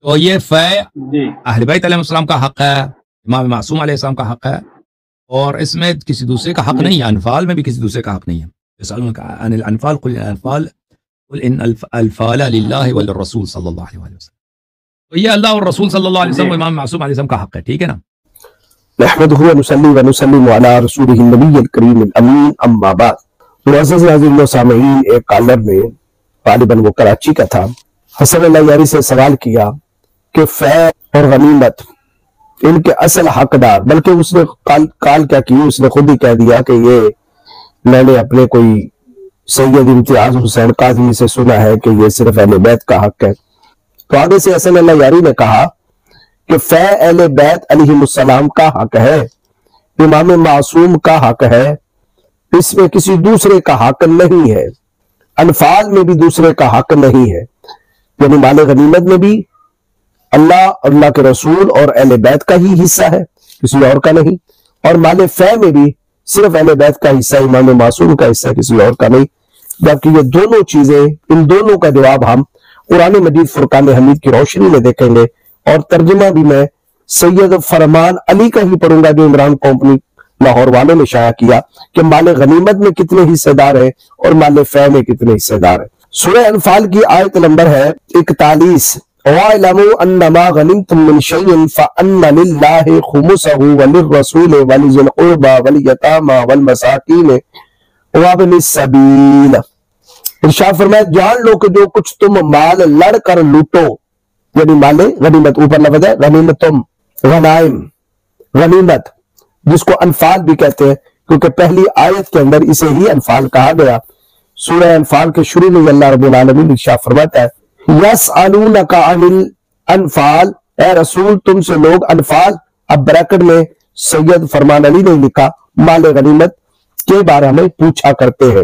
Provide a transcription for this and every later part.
تو یہ اہل بیت علیہ السلام کا حق ہے، امام معصوم علیہ السلام کا حق ہے، اور اس میں کسی دوسرے کا حق نہیں ہے۔ انفال میں بھی کسی دوسرے کا حق نہیں ہے۔ یسألونک عن الانفال قل الانفال قل ان الفال للہ وللرسول صلی اللہ علیہ وسلم۔ تو یہ اللہ اور رسول صلی اللہ علیہ وسلم، امام معصوم علیہ السلام کا حق ہے، ٹھیک ہے نا؟ نحمده ونصلي ونسلم على رسوله النبی الکریم الامین، اما بعد۔ معزز ناظرین و سامعین، ایک کالر نے غالباً وہ کراچی کا تھا، حسن اللہ یاری سے سوال کیا کہ فے اور غنیمت ان کے اصل حقدار، بلکہ اس نے کال کیا کی، اس نے خود ہی کہہ دیا کہ یہ میں نے اپنے کوئی سید امتیاز حسین قاظمی سے سنا ہے کہ یہ صرف اہل بیت کا حق ہے۔ تو آگے سے حسن اللہ یاری نے کہا کہ فے اہل بیت علیہ السلام کا حق ہے، امام معصوم کا حق ہے، اس میں کسی دوسرے کا حق نہیں ہے، انفال میں بھی دوسرے کا حق نہیں ہے، یعنی مال غنیمت میں بھی اللہ کے رسول اور اہل بیت کا ہی حصہ ہے، کسی اور کا نہیں، اور مال فے میں بھی صرف اہل بیت کا حصہ، امام معصوم کا حصہ، کسی اور کا نہیں۔ جبکہ یہ دونوں چیزیں، ان دونوں کا جواب ہم قرآن مجید فرقان حمید کی روشنی میں دیکھیں گے، اور ترجمہ بھی میں سید فرمان علی کا ہی پڑھوں گا جو عمران کمپنی لاہور والوں نے شائع کیا کہ مال غنیمت میں کتنے حصے دار ہیں اور مال فے میں کتنے حصے دار ہیں۔ سورہ انفال کی آیت نمبر ہے 41، وَاعْلَمُوا أَنَّمَا غَنِمْتُم مِّن شَيْءٍ فَأَنَّ لِلَّهِ خُمُسَهُ وَلِلرَّسُولِ وَلِذِي الْقُرْبَى وَالْيَتَامَى وَالْمَسَاكِينِ وَابْنِ السَّبِيلِ۔ ارشاد فرمایا جان لو کہ جو کچھ تم مال لڑ کر لوٹو، یعنی مال غنیمت، اوپر لفظ ہے غنیمتم، غنائم، غنیمت، جس کو انفال بھی کہتے ہیں کیونکہ پہلی آیت کے اندر اسے ہی انفال کہا گیا۔ سورہ انفال کے شروع میں اللہ رب العالمین ارشاد فرماتا ہے یسألونک عن الانفال، اے رسول تم سے لوگ انفال، اب بریکٹ میں سید فرمان علی نے لکھا مال غنیمت کے بارے میں پوچھا کرتے ہیں،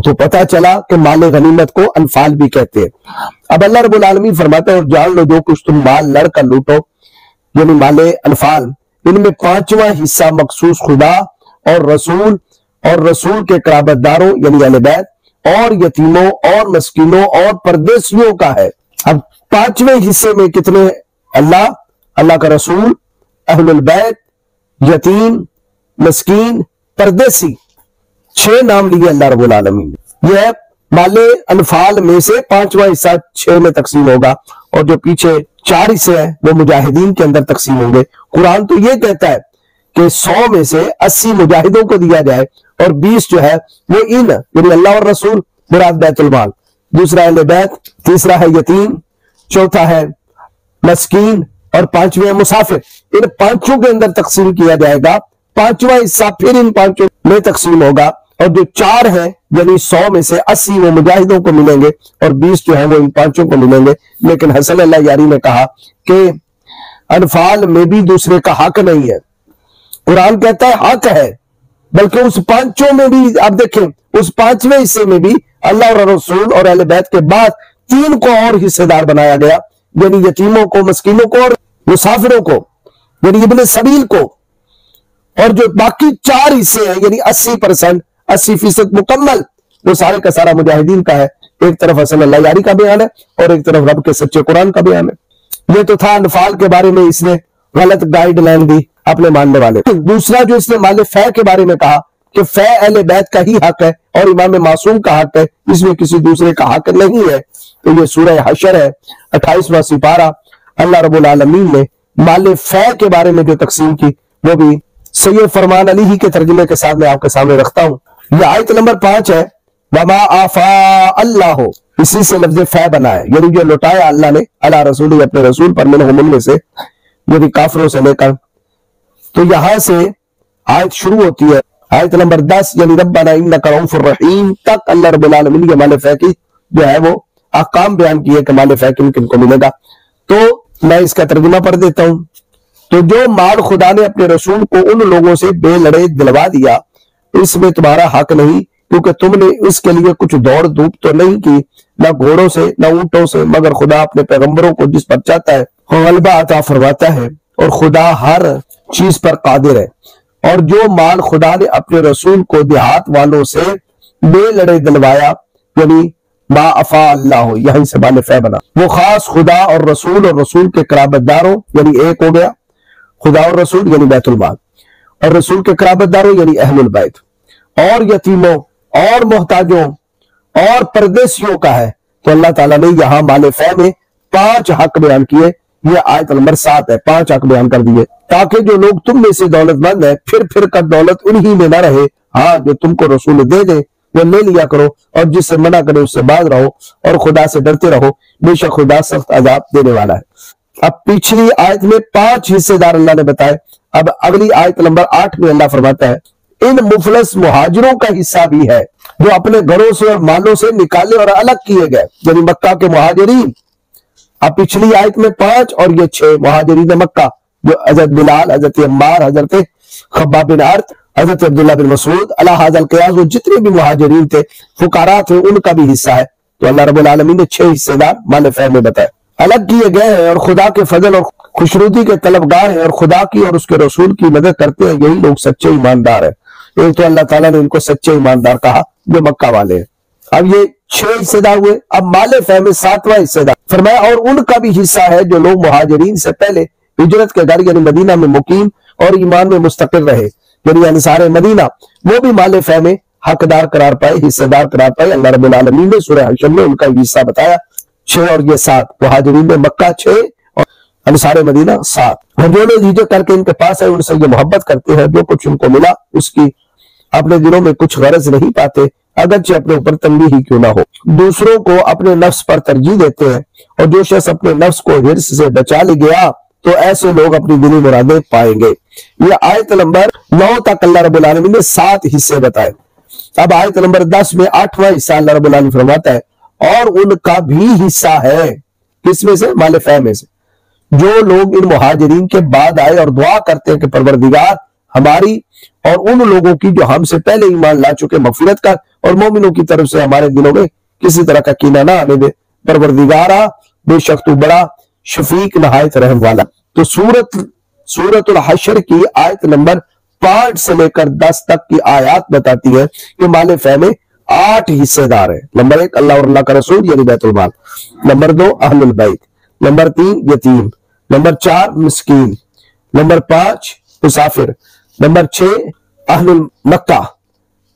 تو پتہ چلا کہ مال غنیمت کو انفال بھی کہتے ہیں۔ اب اللہ رب العالمین فرماتا ہے اور جان لو جو کچھ تم مال لڑ کر لوٹو، یعنی مال انفال، ان میں 5واں حصہ مخصوص خدا اور رسول کے قرابت داروں یعنی اہل بیت اور یتیموں اور مسکینوں اور پردیسیوں کا ہے۔ اب 5ویں حصے میں کتنے؟ اللہ کا رسول، اہل البیت، یتیم، مسکین، پردیسی، 6 نام لیے اللہ رب العالمین نے۔ یہ مال انفال میں سے 5واں حصہ 6 میں تقسیم ہوگا، اور جو پیچھے 4 حصے ہیں وہ مجاہدین کے اندر تقسیم ہوں گے۔ قرآن تو یہ کہتا ہے کہ 100 میں سے 80 مجاہدوں کو دیا جائے اور 20 جو ہے وہ یعنی اللہ اور رسول، مراد بیت المال، دوسرا اہل بیت، تیسرا ہے یتیم، چوتھا ہے مسکین، اور 5ویں مسافر۔ ان 5 کے اندر تقسیم کیا جائے گا، 5واں حصہ پھر ان 5 میں تقسیم ہوگا، اور جو 4 ہیں یعنی 100 میں سے 80 وہ مجاہدوں کو ملیں گے اور 20 جو ہیں وہ ان 5 کو ملیں گے۔ لیکن حسن اللہ یاری نے کہا کہ انفال میں بھی دوسرے کا حق نہیں ہے، قرآن کہتا ہے حق ہے، بلکہ اس 5 میں بھی آپ دیکھیں، اس 5ویں حصے میں بھی اللہ اور رسول اور اہل بیت کے بعد 3 کو اور حصے دار بنایا گیا، یعنی یتیموں کو، مسکینوں کو اور مسافروں کو، یعنی ابن سبیل کو، اور جو باقی 4 حصے ہیں یعنی 80% مکمل، وہ سارے کا سارا مجاہدین کا ہے۔ ایک طرف حسن اللہ یاری کا بیان ہے اور ایک طرف رب کے سچے قرآن کا بیان ہے۔ یہ تو تھا انفال کے بارے میں اس نے غلط گائیڈ لائن دی اپنے ماننے والے۔ دوسرا جو اس نے مال فے کے بارے میں کہا کہ فے اہل بیت کا ہی حق ہے اور امام معصوم کا حق ہے، اس میں کسی دوسرے کا حق نہیں ہے، تو یہ سورہ حشر ہے 28واں سپارہ۔ اللہ رب العالمین نے مال فے کے بارے میں جو تقسیم کی وہ بھی سید فرمان علی ہی کے ترجمے کے ساتھ میں آپ کے سامنے رکھتا ہوں۔ یہ آیت نمبر 5 ہے، وَمَا آفَا اللَّهُ، اسی سے لفظ فے بنا ہے، یعنی جو لوٹایا اللہ نے علی رسول، اپنے رسول پر، منہم ان میں سے، یعنی کافروں سے لے کر۔ تو یہاں سے آیت شروع ہوتی ہے، آیت نمبر 10 یعنی ربنا انک رؤوف الرحیم تک اللہ رب العالمین کے مال فے کی جو ہے وہ احکام بیان کیے کہ مال فے کن کن کو ملے گا۔ تو میں اس کا ترجمہ پڑھ دیتا ہوں۔ تو جو مال خدا نے اپنے رسول کو ان لوگوں سے بے لڑے دلوا دیا، اس میں تمہارا حق نہیں، کیونکہ تم نے اس کے لیے کچھ دوڑ دھوپ تو نہیں کی، نہ گھوڑوں سے نہ اونٹوں سے، مگر خدا اپنے پیغمبروں کو جس پر چاہتا ہے غلبہ عطا فرماتا ہے، اور خدا ہر چیز پر قادر ہے۔ اور جو مال خدا نے اپنے رسول کو دیہات والوں سے بے لڑے دلوایا، یعنی ما افا اللہ، یہیں سے مال فہ بنا، وہ خاص خدا اور رسول کے قرابت داروں، یعنی ایک ہو گیا خدا اور رسول یعنی بیت المال، اور رسول کے قرابت داروں یعنی اہل البیت، اور یتیموں اور محتاجوں اور پردیسیوں کا ہے۔ تو اللہ تعالیٰ نے یہاں مال فہ میں 5 حق بیان کیے، یہ آیت نمبر 7 ہے، 5 حق بیان کر دیے، تاکہ جو لوگ تم میں سے دولت مند ہے پھر کر دولت انہی میں نہ رہے، ہاں جو تم کو رسول دے دے وہ لے لیا کرو، اور جس سے منع کرے اس سے باز رہو، اور خدا سے ڈرتے رہو، بے شک خدا سخت عذاب دینے والا ہے۔ اب پچھلی آیت میں 5 حصے دار اللہ نے بتائے، اب اگلی آیت نمبر 8 میں اللہ فرماتا ہے ان مفلس مہاجروں کا حصہ بھی ہے جو اپنے گھروں سے اور مالوں سے نکالے اور الگ کیے گئے، یعنی مکہ کے مہاجرین۔ اب پچھلی آیت میں 5 اور یہ 6 مہاجرین مکہ، جو حضرت بلال، حضرت عمار، حضرت خباب بن عرط، حضرت عبداللہ بن مسعود، علی ھذا القیاس، وہ جتنے بھی مہاجرین تھے، فقراء تھے، ان کا بھی حصہ ہے۔ تو اللہ رب العالمین نے 6 حصے دار مال فہ میں بتائے، الگ کیے گئے ہیں، اور خدا کے فضل اور خوشنودی کے طلبگار ہیں، اور خدا کی اور اس کے رسول کی مدد کرتے ہیں، یہی لوگ سچے ایماندار ہیں۔ ایک تو اللہ تعالیٰ نے ان کو سچے ایماندار کہا جو مکہ والے ہیں۔ اب یہ 6 حصے دار ہوئے، اب مال فہ میں 7واں حصے دار فرمایا اور ان کا بھی حصہ ہے جو لوگ مہاجرین سے پہلے ہجرت کے گھر یعنی مدینہ میں مقیم اور ایمان میں مستقر رہے، یعنی انصار مدینہ، وہ بھی مال فہ میں حقدار قرار پائے، حصہ دار قرار پائے۔ اللہ رب العالمین نے سورہ حشر میں ان کا حصہ بتایا، 6 اور یہ 7، مہاجرین میں مکہ 6 اور انصار مدینہ 7۔ اور جو لوگ ہجرت کر کے ان کے پاس ہے ان سے یہ محبت کرتے ہیں، جو کچھ ان کو ملا اس کی اپنے دلوں میں کچھ غرض نہیں پاتے، اگرچہ اپنے اوپر تنگی ہی کیوں نہ ہو، دوسروں کو اپنے نفس پر ترجیح دیتے ہیں، اور جو شخص اپنے نفس کو حرص سے بچا لے گیا تو ایسے لوگ اپنی دلی مرادیں پائیں گے۔ یہ آیت نمبر 9 تک اللہ رب العالمین نے 7 حصے بتائے۔ اب آیت نمبر 10 میں 8واں حصہ اللہ رب العالمین فرماتا ہے اور ان کا بھی حصہ ہے، کس میں سے؟ مال فہ میں سے، جو لوگ ان مہاجرین کے بعد آئے اور دعا کرتے ہیں کہ پروردگار ہماری اور ان لوگوں کی جو ہم سے پہلے ایمان لا چکے مغفرت کر، اور مومنوں کی طرف سے ہمارے دلوں میں کسی طرح کا کینہ نہ آنے دے، پروردگارا بے شک تو بڑا شفیق نہایت رحم والا۔ تو سورۃ الحشر کی آیت نمبر 5 سے لے کر 10 تک کی آیات بتاتی ہے کہ مال فہ میں 8 حصے دار ہیں۔ نمبر 1 اللہ اور اللہ کا رسول یعنی بیت المال، نمبر 2 اہل البیت، نمبر 3 یتیم، نمبر 4 مسکین، نمبر 5 مسافر، نمبر 6 اہل مکہ،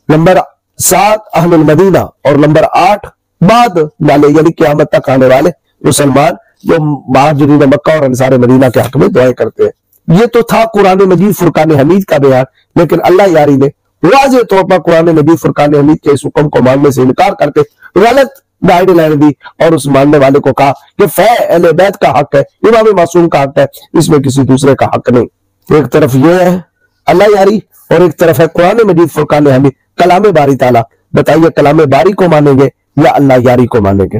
نمبر 7 اہل المدینہ، اور نمبر 8 بعد والے یعنی قیامت تک آنے والے مسلمان جو مہاجرین مکہ اور انصار مدینہ کے حق میں دعائیں کرتے ہیں۔ یہ تو تھا قرآن مجید فرقان حمید کا بیان، لیکن اللہ یاری نے واضح طور پر قرآن مجید فرقان حمید کے اس حکم کو ماننے سے انکار کر کے غلط گائیڈ لائن دی، اور اس ماننے والے کو کہا کہ فہ اہل بیت کا حق ہے، امام معصوم کا حق ہے، اس میں کسی دوسرے کا حق نہیں۔ ایک طرف یہ ہے اللہ یاری اور ایک طرف ہے قرآن مجید فرقان حمید، کلام باری تعالیٰ۔ بتائیے کلام باری کو مانیں گے یا اللہ یاری کو مانیں گے؟